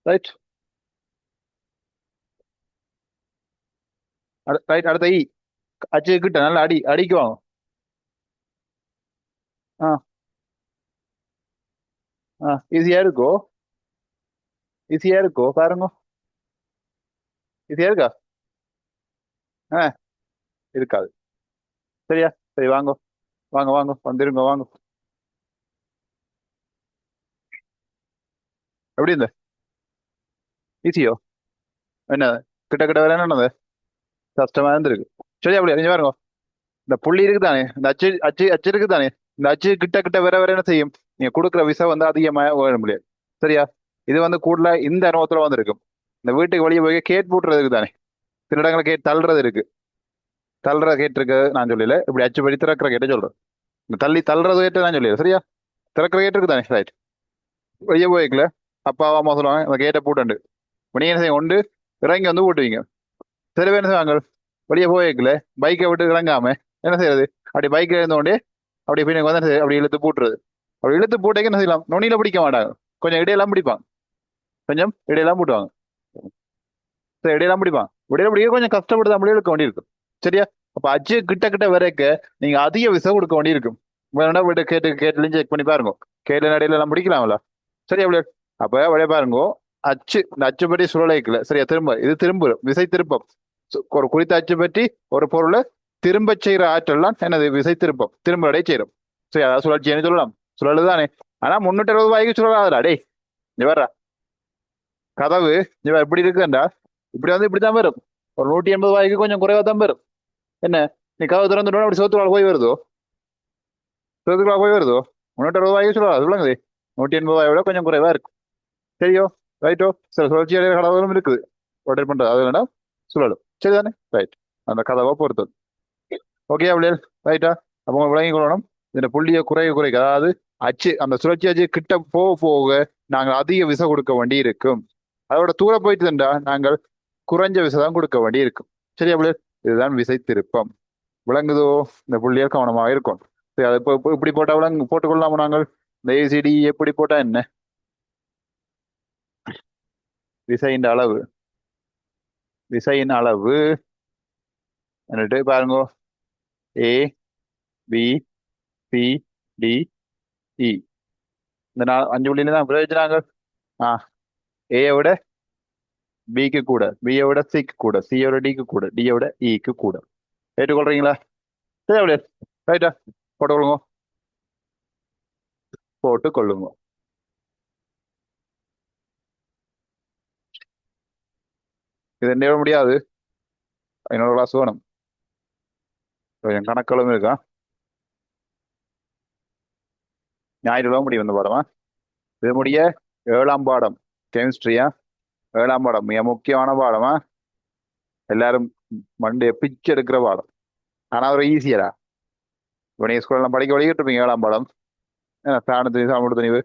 ரைட். ரைட். அடுத்த இ அச்சு கிட்ட நல்லா அடிக்கு வாங்க. ஆ. ஆ. ஈஸியா இருக்கோ? ஈஸியா இருக்கோ பாருங்க. ஈஸியா இருக்கா? ஆ. இருக்காது. சரியா? சரி, வாங்க. வாங்க வாங்க வந்துருங்க வாங்க. எப்படி இந்த ஈஸியோ என்ன கிட்ட கிட்ட வேற என்னது கஷ்டமா இருந்திருக்கு. சரி அப்படி அறிஞ்சு பாருங்க. இந்த புள்ளி இருக்குதானே, இந்த அச்சு அச்சு அச்சு இருக்குதானே, இந்த அச்சு கிட்ட கிட்ட வர வர என்ன செய்யும், நீங்க கொடுக்குற விசை வந்து அதிகமாக வேற முடியாது. சரியா? இது வந்து கூட இந்த அனுபவத்துல வந்து இருக்கும். இந்த வீட்டுக்கு வெளியே போய் கேட் போட்டுறது இருக்குதானே, சில இடங்களை கேட் தள்ளுறது இருக்கு. தள்ளுற கேட் இருக்கு நான் சொல்லல, இப்படி அச்சு படி திறக்கிற கேட்ட சொல்றேன். இந்த தள்ளி தள்ளுறது கேட்டு நான் சொல்லல. சரியா? திறக்கிற கேட் இருக்குதானே, ரைட். வெளியே போய்க்கல, அப்பா அம்மா சொல்லுவாங்க இந்த கேட்டை பூட்டண்டு. இப்ப நீங்க என்ன செய்ய உண்டு, இறங்கி வந்து பூட்டுவீங்க. சில பேர் என்ன செய்வாங்க, வெளியே போய்க்கல, பைக்கை விட்டு இறங்காம என்ன செய்யறது, அப்படி பைக்ல இருந்தோடனே அப்படி பின்னுக்கு வந்து என்ன செய்ய, அப்படி இழுத்து பூட்டுறது. அப்படி இழுத்து பூட்டைக்கு என்ன செய்யலாம், நுனியில பிடிக்க மாட்டாங்க, கொஞ்சம் இடையெல்லாம் பிடிப்பாங்க. கொஞ்சம் இடையெல்லாம் பூட்டுவாங்க. சரி, இடையெல்லாம் பிடிப்பான். இடையில பிடிக்க கொஞ்சம் கஷ்டப்பட்டு தான் இழுக்க வேண்டியிருக்கும். சரியா? அப்ப அச்சு கிட்ட கிட்ட வரைக்க நீங்க அதிக விசை கொடுக்க வேண்டியிருக்கும். வேணா விட்டு கேட்டு கேட்டுலையும் செக் பண்ணி பாருங்க. கேட்டு நடையில எல்லாம் பிடிக்கலாம்ல. சரியா அப்படியே? அப்ப அப்படியே பாருங்க, அச்சு இந்த அச்சு பற்றி சுழலைக்குல சரியா, திரும்ப இது திரும்ப விசை திருப்பம். ஒரு குறித்த அச்சு பற்றி ஒரு பொருளை திரும்ப செய்யற ஆற்றல்லாம் என்னது, விசை திருப்பம், திரும்ப அடைய செய்யறோம். சரி, அதாவது சுழற்சின்னு சொல்லலாம். சுழலுதானே. ஆனா 360 ரூபாய்க்கு சுழலாதுடா டேய். நீ வர்ற கதவு இவ எப்படி இருக்குண்டா, இப்படி வந்து இப்படித்தான் வரும். ஒரு 180 ரூபாய்க்கு கொஞ்சம் குறைவா தான் வரும். என்ன, நீ கதவு திறந்துட்டோம் அப்படி சோத்துக்குள்ள போய் வருதோ, சோத்துக்குள்ள போய் வருதோ. 360 ரூபாய்க்கு சொல்லலாம், அது விளங்குது. 180 ரூபாயை விட கொஞ்சம் குறைவா இருக்கு. சரியோ, ரைட்டோ. சில சுழற்சி அடைகிற கதவுகளும் இருக்குது. ரொட்டேட் பண்றது அது வேணா சுழலும். சரிதானே, ரைட். அந்த கதவை பொறுத்தது. ஓகே அப்படியே, ரைட்டா. அப்போ உங்க விளங்கி கொள்ளணும், இந்த புள்ளியை குறைய குறைக்க, அதாவது அச்சு அந்த சுழற்சி அச்சு கிட்ட போக போக நாங்கள் அதிக விசை கொடுக்க வேண்டி இருக்கும். அதோட தூரம் போயிட்டுதுண்டா நாங்கள் குறைஞ்ச விசை தான் கொடுக்க வேண்டி இருக்கும். சரியா பிள்ளை? இதுதான் விசை திருப்பம். விளங்குதோ? இந்த புள்ளியல் கவனமாக இருக்கும். சரி, அதை இப்போ இப்படி போட்டா விளங்கு போட்டுக்கொள்ளலாமா நாங்கள்? இந்த ஏசிடி எப்படி போட்டா என்ன, விசையின் அளவு, விசையின் அளவு என்னட்டு பாருங்க. ஏ பி சி டி இ, இந்த 5 புள்ளியில தான் பிரயோஜனாங்க. ஆ, ஏயை விட பிக்கு கூட, பியை விட சிக்கு கூட, சியை விட டிக்கு கூட, டியை விட இக்கு கூட. ஏற்றுக்கொள்றீங்களா? சரி அப்படியே, ரைட்டா. போட்டுக்கொள்ளுங்க, போட்டு கொள்ளுங்க. இது என்ன முடியாது, இன்னொரு கிளாஸ் வேணும். கொஞ்சம் கணக்களும் இருக்கா. ஞாயிற்றுக்கிழமை முடியும் இந்த பாடமா. இது முடிய 7ஆம் பாடம் கெமிஸ்ட்ரியா. 7ஆம் பாடம் மிக முக்கியமான பாடமா. எல்லாரும் மண்டே பிச்சு எடுக்கிற பாடம். ஆனா ஒரு ஈஸியரா. இப்போ நீங்க ஸ்கூல்லாம் படிக்க வழிகிட்டு இருப்பீங்க 7ஆம் பாடம். சாணத்து சாப்பிடு துணிவு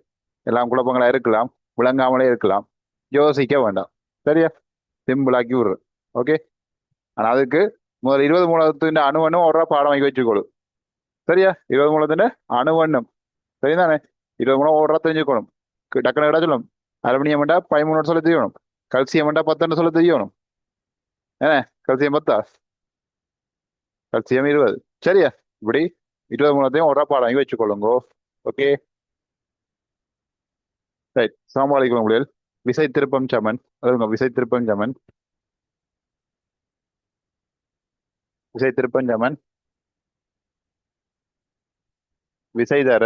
எல்லாம் குழப்பங்களா இருக்கலாம், விளங்காமலே இருக்கலாம். யோசிக்க வேண்டாம். சரியா? சிம்பிளாக்கி விடுறது. ஓகே. ஆனா அதுக்கு முதல் 20 மூலத்தின் அணுவண்ணும் ஒரு பாடம் வாங்கி வச்சுக்கொள்ளு. சரியா? 20 மூலத்தின் அணுவண்ணும். சரிதானே? 20 மூலம் ஓடுறா தெரிஞ்சுக்கணும். டக்குனு இட சொல்லணும். அலுமினியம் வேண்டா 13 சொல்ல தெரியணும். கல்சியம் வேண்டா 10 சொல்ல தெரியணும். என்ன, கல்சியம் 10, கல்சியம் 20. சரியா? இப்படி 20 மூலத்தையும் ஒரு பாடம் வாங்கி வச்சுக்கொள்ளுங்கோ. Okay, right. சமபாலிக்கும் முடியல் விசை திருப்பம் சமன். அதுங்க விசை திருப்பம் சமன், விசை திருப்பம் சமன் விசை தர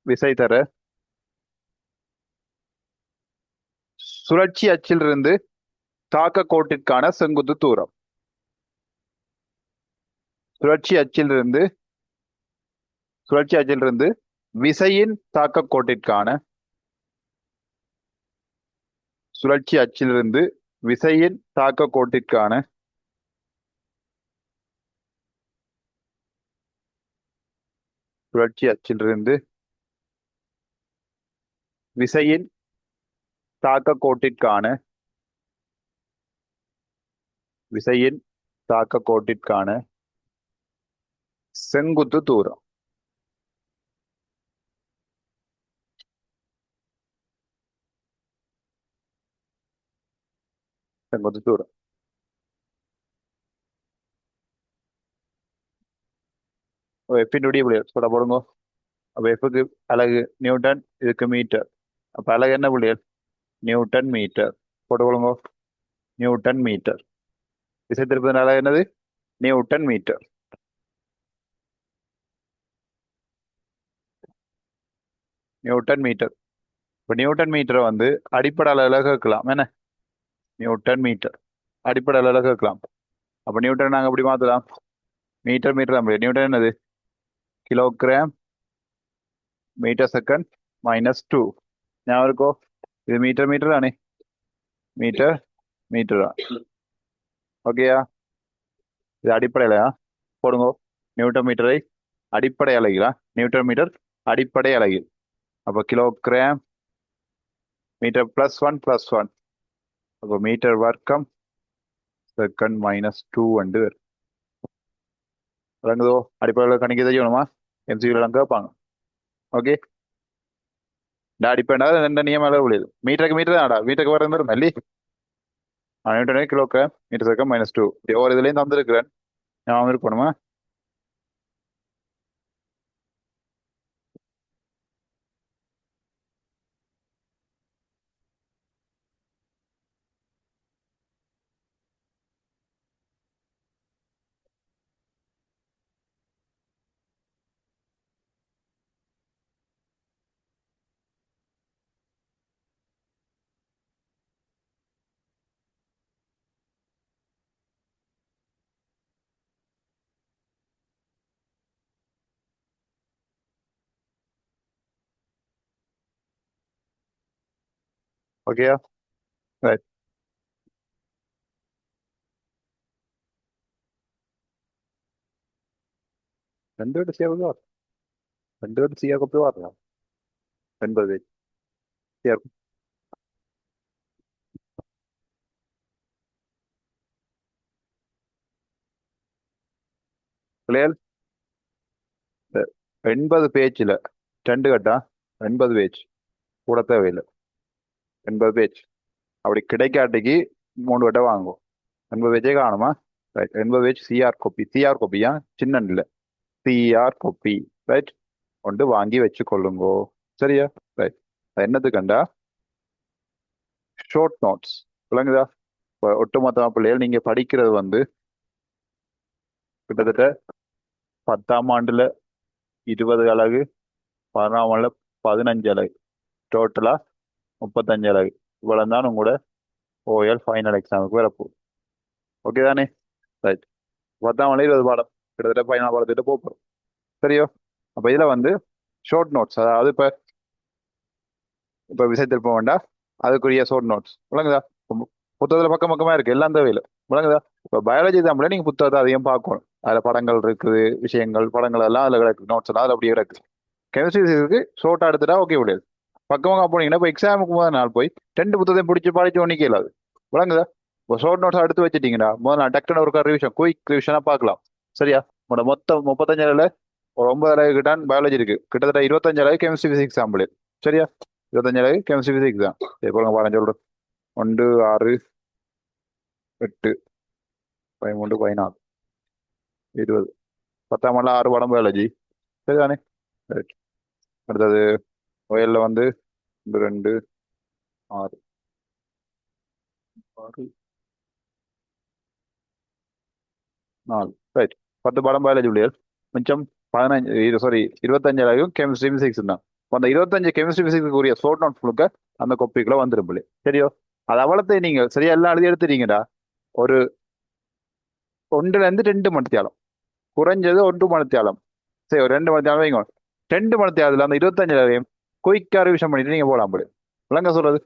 விசை தர சுழற்சி அச்சிலிருந்து தாக்க கோட்டிற்கான செங்குத்து தூரம். சுழற்சி அச்சிலிருந்து சுழற்சி அச்சிலிருந்து விசையின் தாக்க கோட்டிற்கான, சுழற்சி அச்சிலிருந்து விசையின் தாக்க கோட்டிற்கான, சுழற்சி அச்சிலிருந்து விசையின் தாக்க கோட்டிற்கான, விசையின் தாக்க கோட்டிற்கான செங்குத்து தூரம். செங்குத்து தூரம். எஃபினுடைய புள்ளியல் சொல்ல போடுங்க. அப்ப எஃப்க்கு அலகு நியூட்டன், இதுக்கு மீட்டர். அப்ப அலகு என்ன புள்ளியல்? Newton metre. போட்டுக்கொள்ளுங்க, நியூட்டன் மீட்டர். விசை திருப்பதன் அலகு என்னது? Newton metre. Newton metre. இப்போ நியூட்டன் மீட்டரை வந்து அடிப்படை அளவில் கேட்கலாம் என்ன? நியூட்டன் மீட்டர் அடிப்படை அளவில் கேட்கலாம். அப்போ நியூட்டன் நாங்கள் எப்படி மாற்றலாம்? மீட்டர் மீட்டர் தான் முடியும். நியூட்டன் என்னது? Kilogram metre second -2. ஞாபகம் இருக்கோ? இது மீட்டர் மீட்டர் தானே? மீட்டர் மீட்டர் தான். ஓகேயா? இது அடிப்படையிலையா போடுங்க. நியூட்டன் மீட்டரை அடிப்படை அலகிலா? நியூட்டன் மீட்டர் அடிப்படை அலகு. அப்போ கிலோகிராம் மீட்டர் +1 +1. அப்போ மீட்டர் வர்க்கம் செகண்ட் -2 வந்து விளங்குதோ? அடிப்படையில் கணிக்க செய்யணுமா? எம்சியூலாம் கேட்பாங்க. ஓகே, இந்த அடிப்படை ரெண்டு நியமம் அளவு மீட்டருக்கு மீட்டர் தான்டா. மீட்டருக்கு வர மாதிரி மல்லி நியூட்டன் கிலோகிராம் மீட்டர் செகண்ட் -2. ஒவ்வொரு இதுலேயும் தந்துருக்கிறேன், ஞாபகம் இருக்கணுமா? ஓகேயா? ரைட். ரெண்டு பேரும் சேர்ந்து வரும். ரெண்டு பேரும் சிஆர் கொப்பி வரலாம். 80 சிஆர் பிள்ளைகள் 80 பேஜில் 2 கட்டா 80 பேஜ் கூட தேவையில்லை. 80 பேஜ் அப்படி கிடைக்காட்டிக்கு 3 கட்டை வாங்குவோம். 80 பேஜே காணுமா? Right. 80 page CR copy. CR காப்பியா? சின்ன இல்லை, சிஆர் காப்பி. ரைட். கொண்டு வாங்கி வச்சு கொள்ளுங்கோ. சரியா? ரைட். என்னது கண்டா? Short notes. விளங்குதா? இப்போ ஒட்டுமொத்தமா பிள்ளைகள் நீங்க படிக்கிறது வந்து கிட்டத்தட்ட 10ஆம் ஆண்டுல 20 அலகு, 11ஆம் ஆண்டுல 15 அலகு, டோட்டலா 35 அலகு. இவ்வளவு தான் உங்களோட ஓஎல் ஃபைனல் எக்ஸாமுக்கு வரப்போகுது. ஓகே தானே? ரைட். 10ஆம் ஆண்டுல 20 பாடம், கிட்டத்தட்ட 14 பாடத்திட்ட போகிறோம். சரியோ? அப்ப இதுல வந்து ஷார்ட் நோட்ஸ், அதாவது இப்ப விஷயத்தில் போக வேண்டாம், அதுக்குரிய ஷார்ட் நோட்ஸ். விளங்குதா? புத்தகத்துல பக்கம் பக்கமா இருக்கு, எல்லாம் தேவையில்லை. விளங்குதா? இப்ப பயாலஜி தான் நீங்க புத்தகத்தை அதிகம் பார்க்கணும். அதுல படங்கள் இருக்குது, விஷயங்கள் படங்கள் எல்லாம் அதுல கிடக்கு, நோட்ஸ் எல்லாம் அதுல அப்படியே கிடக்கு. கெமிஸ்ட்ரி இருக்கு, ஷோர்ட்டா எடுத்துட்டா ஓகே முடியாது. பக்கமாக போனீங்கன்னா இப்போ எக்ஸாமுக்கு முதல் நாள் போய் 2 புத்தகத்தையும் பிடிச்சி படிச்சு ஒன்றுக்கே இல்லாது. விளங்குதா? இப்போ ஷோர்ட் நோட்ஸ் எடுத்து வச்சுட்டீங்கன்னா முதல் நாள் டக்குனு ஒரு ரிவிஷன், குயிக் ரிவிஷனா பார்க்கலாம். சரியா? உங்களோட மொத்தம் 35 அளவில் ஒரு 9 அளவு கிட்டான் பயாலஜி இருக்கு, கிட்டத்தட்ட 25 அளவு கெமிஸ்ட்ரி பிசிக்ஸ் சாம்பிள். சரியா? 25 அளவு கெமிஸ்ட்ரி பிசிக்ஸ் தான். இப்போ பாருங்க சொல்றேன். 1 6 8 13 14 20 10ஆம் ஆண்டுல 6 படம் பயாலஜி. சரிதானே? ரைட். அடுத்தது ஒயல்ல வந்து 2 6 6 4. ரைட். 10 படம் பயாலஜி பிள்ளைகள். மிச்சம் 15, சாரி 25 அளவுக்கு கெமிஸ்ட்ரி பிசிக்ஸ் தான். அந்த 25 கெமிஸ்ட்ரி பிசிக்ஸ் உரிய ஷோர்ட் நோட் முழுக்க அந்த கொப்பிக்குள்ள வந்துடும் பிள்ளை. சரியோ? அது அவ்வளோத்தை நீங்க சரியா எல்லாம் எழுதி எடுத்துட்டீங்கடா. ஒரு 1 to 2 மணித்தியாலம், குறைஞ்சது 1 மணித்தியாலம். சரி, ஒரு 2 மணித்தியாலம் வைங்க. 2 மணித்தியாலத்துல அந்த 25 அளவையும் குயிக்கா ரிவிஷன் பண்ணிட்டு நீங்க போகலாம் பிள்ளை. விளங்க சொல்றது?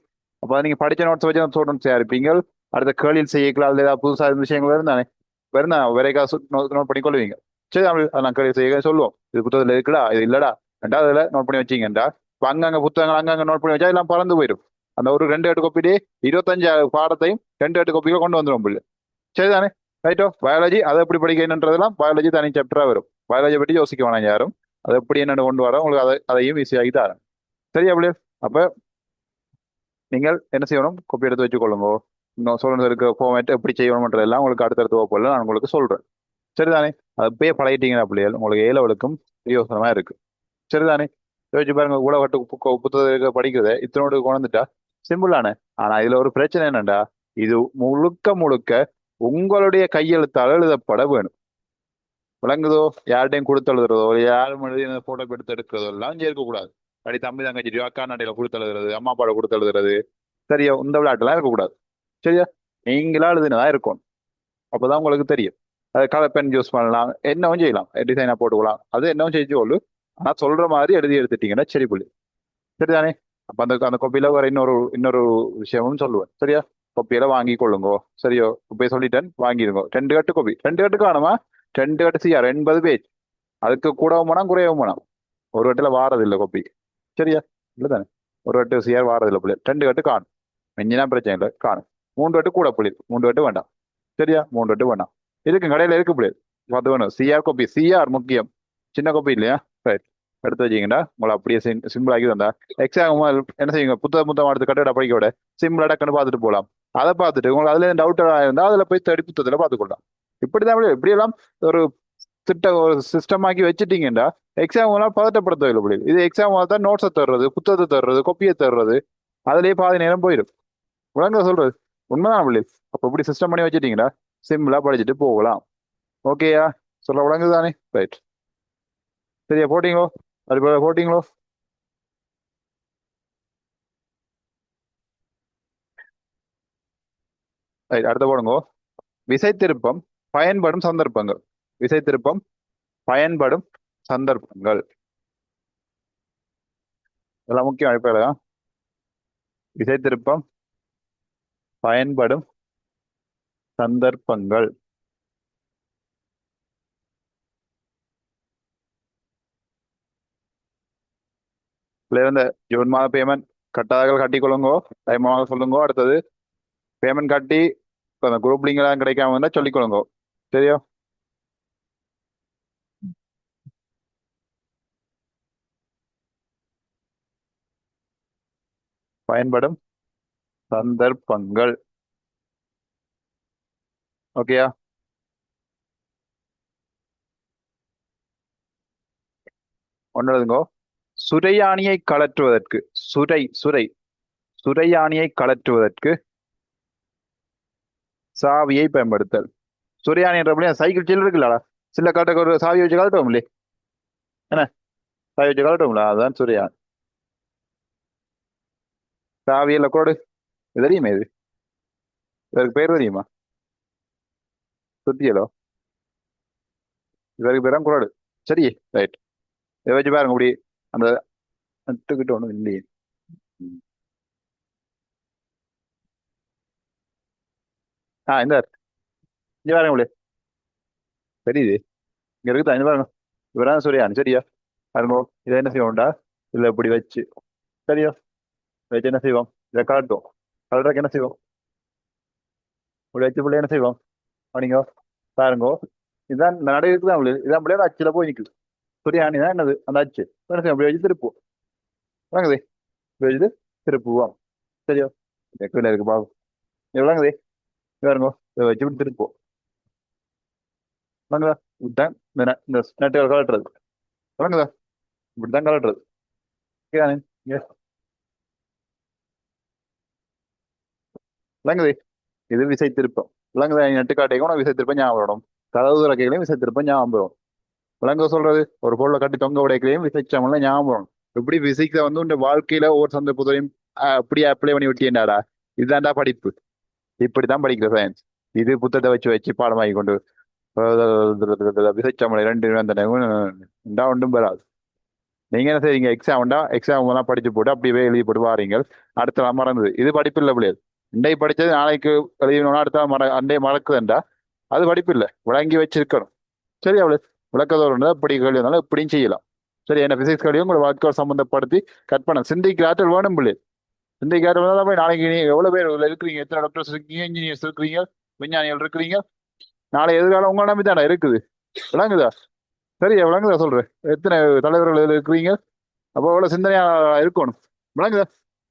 அப்போ நீங்க படிச்ச நோட்ஸ் வச்சு ஷோர்ட் நோட்ஸ் தயாரிப்பீங்க. அடுத்த கேள்வியில் செய்யக்கலாம், அதுல ஏதாவது புதுசாக விஷயங்கள் இருந்தானே வருந்தா வேறைக்கா நோட் பண்ணி கொள்வீங்க. சரி, நான் கேள்வி செய்ய சொல்லுவோம். இது புத்தகத்துல இருக்குடா, இது இல்லடா, ரெண்டாவதுல நோட் பண்ணி வச்சீங்கடா. இப்போ அங்கங்க புத்தகங்கள் அங்கங்க நோட் பண்ணி வச்சா எல்லாம் பறந்து போயிடும். அந்த ஒரு 2 8 கோப்பிலே 25 பாடத்தையும் 2 8 கோப்பிகள் கொண்டு வந்துடும் பிள்ளை. சரிதானே? ரைட்டோ? பயாலஜி அதை எப்படி படிக்கணுன்றதெல்லாம் பயாலஜி தனி சாப்டரா வரும். பயாலஜி பற்றி யோசிக்க வேணாம் யாரும். அதை எப்படி என்னென்னு கொண்டு வரோம் உங்களுக்கு அதையும் ஈஸியாகி தரேன். சரியா பிள்ளை? அப்ப நீங்கள் என்ன செய்யணும்? கோப்பி எடுத்து வச்சுக்கொள்ளுங்க. இன்னும் சொல்றது இருக்க ஃபார்மேட் எப்படி செய்யணும்ன்றதெல்லாம் உங்களுக்கு அடுத்தடுத்த வகுப்புல நான் உங்களுக்கு சொல்றேன். சரிதானே? அது அப்படியே பழகிட்டீங்கன்னா பிள்ளைகள் உங்களுக்கு ஏ லெவலுக்கும் பிரயோசனமா இருக்கு. சரிதானே? யோசிச்சு பாருங்க, ஊடகட்டு புத்தக படிக்கிறத இத்தனோடு கொண்டுட்டா சிம்பிளான. ஆனா இதுல ஒரு பிரச்சனை என்னண்டா, இது முழுக்க முழுக்க உங்களுடைய கையெழுத்தால் எழுதப்பட வேணும். விளங்குதோ? யார்கிட்டையும் கொடுத்து எழுதுறதோ, யாரும் எழுதி போட்டோ எடுத்து எடுக்கிறதோ எல்லாம் இருக்கக்கூடாது. அப்படி தம்பி தங்கச்சி அக்கா நாட்டையில கொடுத்து எழுதுறது, அம்மா அப்பாவோட கொடுத்து எழுதுறது. சரியா? இந்த விளையாட்டுலாம் இருக்கக்கூடாது. சரியா? நீங்களா எழுதுனதா இருக்கும். அப்பதான் உங்களுக்கு தெரியும். அது கலர் பென் யூஸ் பண்ணலாம், என்னவும் செய்யலாம், டிசைனா போட்டுக்கலாம், அது என்னவும் செய்து. ஆனா சொல்ற மாதிரி எழுதி எடுத்துட்டீங்கன்னா சரி புள்ளி. சரிதானே? அப்ப அந்த அந்த கொப்பியில ஒரு இன்னொரு இன்னொரு விஷயமும் சொல்லுவேன். சரியா? கொப்பியில வாங்கி கொள்ளுங்கோ. சரியோ? இப்ப சொல்லிட்டேன், வாங்கிடுங்க. 2 கட்டு கொப்பி, 2 கட்டு காணுமா? 2 கட்டு சிஆர் 80 பேஜ். அதுக்கு கூடவும் வேணாம், குறையவும் வேணாம். ஒரு கட்டுல வாரது இல்லை கொப்பி. சரியா? இல்லதானே? ஒரு கட்டு சிஆர் வாரது இல்லை புள்ளி. 2 கட்டு காணும். மிஞ்சினா பிரச்சனை இல்லை, காணும். 3 கட்டு கூட புள்ளி, 3 கட்டு வேண்டாம். சரியா? 3 கட்டு வேண்டாம். இருக்கு கடையில இருக்கு புள்ளி. அது வேணும். சிஆர் கொப்பி, சிஆர் முக்கியம். சின்ன கொப்பி இல்லையா? ரைட். எடுத்து வச்சீங்கன்னா உங்களை அப்படியே சிம்பிள் ஆக்கி தந்தா எக்ஸாம் என்ன செய்யுங்க, புத்தகம் புத்தகம் எடுத்து கட்டட படிக்க விட சிம்பிளா டக்குன்னு பார்த்துட்டு போகலாம். அதை பார்த்துட்டு உங்களுக்கு அதுல டவுட் இருந்தா அதுல போய் தேடி புத்தகத்துல பார்த்துக்கொள்ளலாம். இப்படிதான் இப்படியெல்லாம் ஒரு ஒரு சிஸ்டம் ஆக்கி வச்சுட்டீங்கன்னா எக்ஸாம் எல்லாம் பதட்டப்படுத்த தேவையில்லை புள்ளி. இது எக்ஸாம் தான் நோட்ஸை தர்றது, புத்தகத்தை தர்றது, கொப்பியை தர்றது, அதுலயே பாதி நேரம் போயிடும். உலக சொல்றது உண்மைதான் புள்ளி. அப்ப இப்படி சிஸ்டம் பண்ணி வச்சுட்டீங்கன்னா சிம்பிளா படிச்சுட்டு போகலாம். ஓகேயா? சொல்ல விளங்குதானே? ரைட். சரியா? போட்டீங்களோ? அது போல போட்டீங்களோ? ரைட். அடுத்த போடுங்க. விசை திருப்பம் பயன்படும் சந்தர்ப்பங்கள். விசை திருப்பம் பயன்படும் சந்தர்ப்பங்கள். இதெல்லாம் முக்கியம் அடிப்படையா. விசை திருப்பம் பயன்படும் சந்தர்ப்பங்கள். இதுல இருந்த ஜூன் மாத பேமெண்ட் கட்டாதகள் கட்டிக்கொள்ளுங்கோ. டைமாக சொல்லுங்கோ. அடுத்தது பேமெண்ட் கட்டி இப்ப அந்த குரூப் லிங்க் எல்லாம் கிடைக்காம இருந்தா சொல்லிக்கொள்ளுங்கோ. சரியா? பயன்படும் சந்தர்ப்பங்கள். ஓகேயா? ஒன்னு எழுதுங்கோ. சுரையாணியை கழற்றுவதற்கு, சுரை சுரை சுரையாணியை கழற்றுவதற்கு சாவியை பயன்படுத்தல். சுரையாணி என்ற சைக்கிள் சில்லு இருக்குல்லடா, சில்ல கலட்டுக்கு ஒரு சாவி வச்சு கழட்டுவோம் இல்லையே? என்ன? சாவி வச்சு கழட்டுவோம்ல, அதுதான் சுரையாணி. சாவியில கோடு. இது தெரியுமே இது. இதற்கு பேர் தெரியுமா? சுத்தியலோ. இதற்கு பேரும் குரோடு. சரி. ரைட். இதை வச்சு பாருங்க இப்படி அந்த நட்டுக்கிட்ட ஒண்ணும் இல்லையே. ம். இந்த இங்க பாருங்க இப்படி தெரியுது. இங்க இருக்குதா? இங்க பாருங்க. இவரான் சுரையாணி. சரியா? பாருங்க. இதை என்ன செய்வோம்டா, இதுல இப்படி வச்சு. சரியா? வச்சு என்ன செய்வோம், இதை கலட்டுவோம். கலட்டுறதுக்கு என்ன செய்வோம், இப்படி வச்சு பிள்ளை என்ன செய்வோம் அப்படிங்க. பாருங்க. இதுதான் இந்த நடை இருக்குதான் உங்களுக்கு, இதான் பிள்ளையோட அச்சுல போய் நிக்குது. சுரியாணி தான் என்னது அந்த அச்சு. என்ன செய்வோம், இப்படி வச்சு திருப்புவோம். விளங்குது? இப்படி வச்சுட்டு திருப்புவோம். சரியா? கீழே இருக்கு பாவம். இது விளங்குது? இது பாருங்க. இதை வச்சு இப்படி திருப்புவோம். விளங்குதா? இப்படிதான் இந்த நட்டுகள் கலட்டுறது. விளங்குதா? இப்படிதான் கலட்டுறது. ஓகேதானே? இங்க விளங்குது? இது விசை திருப்பம். விளங்குதா? நட்டு காட்டையும் விசை திருப்பம் ஞாபகம் வரும். கதவு துறக்கைகளையும் விசை திருப்பம் ஞாபகம் வரும். விளங்க சொல்றது, ஒரு பொருளை கட்டி தொங்க உடைக்கலையும் விசைச்சமல்ல ஞாபகம் வரும். இப்படி பிசிக்ஸை வந்து உன் வாழ்க்கையில ஒவ்வொரு சந்தர்ப்பத்தையும் அப்படியே அப்ளை பண்ணி விட்டியேண்டாடா. இதுதான்டா படிப்பு. இப்படித்தான் படிக்கிற சயின்ஸ். இது புத்தகத்தை வச்சு வச்சு பாடமாகி கொண்டு விசைச்சமலை 2 ஒன்றும் வராது. நீங்க என்ன செய்றீங்க, எக்ஸாம் எல்லாம் படிச்சு போட்டு அப்படியே எழுதி போட்டு வாரீங்க. அடுத்த நாள் மறந்தது. இது படிப்பு இல்லை பிள்ளைகள். இன்றை படிச்சது நாளைக்கு எழுதினோம்னா அடுத்த நாள் அண்டை மறக்குதுண்டா, அது படிப்பு இல்லை. விளங்கி வச்சிருக்கணும். சரி அவளு விளக்கதோடு இப்படி கேள்வி இருந்தாலும் இப்படியும் செய்யலாம். சரி, என்ன பிசிக்ஸ் கேள்வியும் உங்களோட வாழ்க்கையோட சம்பந்தப்படுத்தி கற்பனை சிந்திக்கிற ஆற்றல் வேணும் பிள்ளை. சிந்திக்கிற ஆற்றல் தான் போய் நாளைக்கு நீ எவ்வளவு பேர் இதுல இருக்கிறீங்க, எத்தனை டாக்டர்ஸ் இருக்கீங்க, இன்ஜினியர்ஸ் இருக்கிறீங்க, விஞ்ஞானிகள் இருக்கிறீங்க. நாளை எதிர்காலம் உங்களை நம்பி தானே இருக்குது. விளங்குதா? சரியா? விளங்குதா சொல்றேன்? எத்தனை தலைவர்கள் இதுல இருக்கிறீங்க. அப்போ எவ்வளவு சிந்தனையா இருக்கணும். விளங்குதா?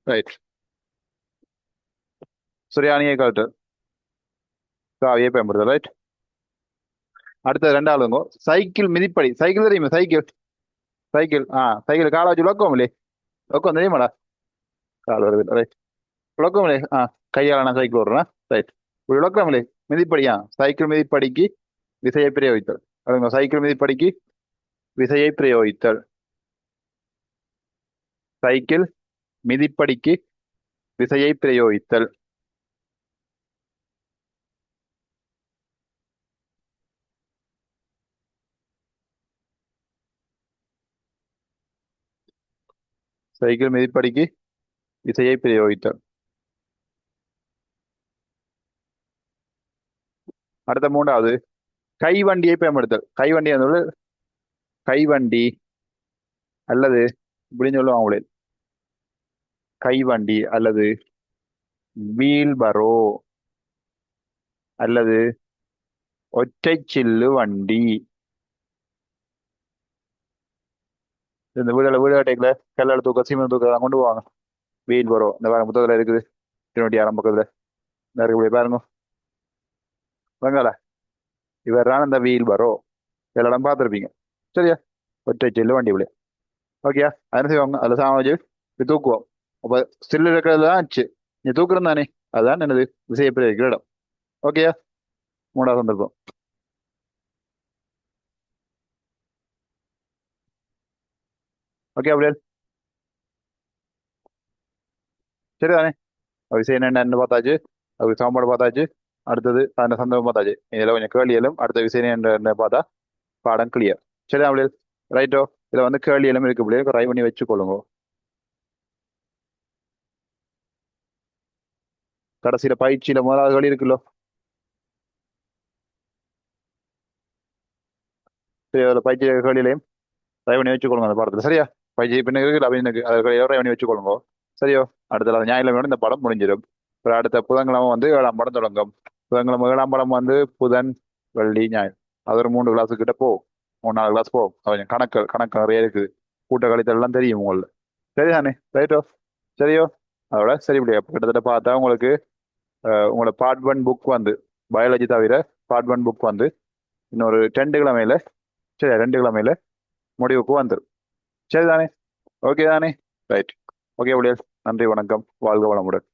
ரைட். சுரியானியை காட்டு சாவியை பயன்படுத்த. ரைட். அடுத்தது 2 சைக்கிள் மிதிப்படி. சைக்கிள் தெரியுமா? சைக்கிள் சைக்கிள் சைக்கிள் காலை வச்சு உழக்கம் இல்லையே? உழக்கம் தெரியுமாடா? கால் வருது. ரைட். உழக்கம் இல்லையே? கையால நான் சைக்கிள் ஓடுறேன். ரைட். இப்படி உழக்கம் இல்லையே? மிதிப்படியா? சைக்கிள் மிதிப்படிக்கு விசையை பிரயோகித்தல். அதுங்க சைக்கிள் மிதிப்படிக்கு விசையை பிரயோகித்தல். சைக்கிள் மிதிப்படிக்கு விசையை பிரயோகித்தல். சைக்கிள் மிதிப்படிக்கு விசையை பிரயோகித்தல். அடுத்த மூன்றாவது கைவண்டியை பயன்படுத்தல். கைவண்டி வந்து கைவண்டி அல்லது இப்படின்னு சொல்லுவாங்களே, கைவண்டி அல்லது வீல்பரோ அல்லது ஒற்றை சில்லு வண்டி. இந்த வீடு கட்டைக்குள்ள கல்லட தூக்க சீமெண்ட் தூக்க கொண்டு போவாங்க. வீல் பரோ இந்த பாருங்க புத்தகத்துல இருக்குது. 26 பக்கத்துல இந்த இருக்கு பாருங்க. வெங்கால இவர் தான் இந்த வீல் பரோ எல்லா இடம் பார்த்துருப்பீங்க. சரியா? ஒற்றை சில்லு வண்டி விட. ஓகேயா? என்ன செய்வாங்க? அதில் சாமான் வச்சு இப்படி தூக்குவோம். அப்போ சில்லு இருக்கிறது தான் ஆச்சு. நீ தூக்குறது தானே, அதுதான் என்னது விசையை பிரயோகிக்கிற இடம். ஓகேயா? மூணாவது சந்தர்ப்பம். ஓகே அப்படியே சரிதானே? விசை என்னென்னு பார்த்தாச்சு, அதுக்கு சமன்பாடு பார்த்தாச்சு. அடுத்தது அந்த சந்தர்ப்பம் பார்த்தாச்சு. இதில் கொஞ்சம் கேள்வியலும் அடுத்த விசை என்ன பார்த்தா பாடம் கிளியர். சரிதான் அப்படியே? ரைட்டோ? இதில் வந்து கேள்வியலும் இருக்கு அப்படியே ட்ரை பண்ணி வச்சுக்கொள்ளுங்க. கடைசியில பயிற்சியில முதலாவது கேள்வி இருக்குல்லோ, சரி அதில் பயிற்சி கேள்வியிலையும் ட்ரை பண்ணி வச்சுக்கொள்ளுங்க அந்த படத்துல. சரியா? பயிற்சி பின்ன இருக்கு அப்படின்னு அதை ட்ரை பண்ணி வச்சுக்கொள்ளுங்க. சரியோ? அடுத்த ஞாயிற்றுக்கிழமை இந்த படம் முடிஞ்சிடும். அப்புறம் அடுத்த புதன்கிழமை வந்து 7ஆம் படம் தொடங்கும். புதன்கிழமை 7ஆம் படம் வந்து புதன் வெள்ளி ஞாயிறு. அது ஒரு 3 கிளாஸ் கிட்ட போகும். 3 4 கிளாஸ் போகும். அது கொஞ்சம் கணக்கு நிறைய இருக்குது. கூட்ட கழித்தல் எல்லாம் தெரியும் உங்களுக்கு. சரிதானே? ரைட்டோ? சரியோ? அதோட சரி இப்படி கிட்டத்தட்ட பார்த்தா உங்களுக்கு உங்களோட பார்ட் 1 புக் வந்து பயாலஜி தவிர பார்ட் 1 புக் வந்து இன்னொரு 2 கிழமையில, சரி 2 கிழமையில முடிவுக்கு வந்துடும். சரிதானே? ஓகே தானே? ரைட். ஓகே அப்படியே. நன்றி, வணக்கம், வாழ்க வளமுடன்.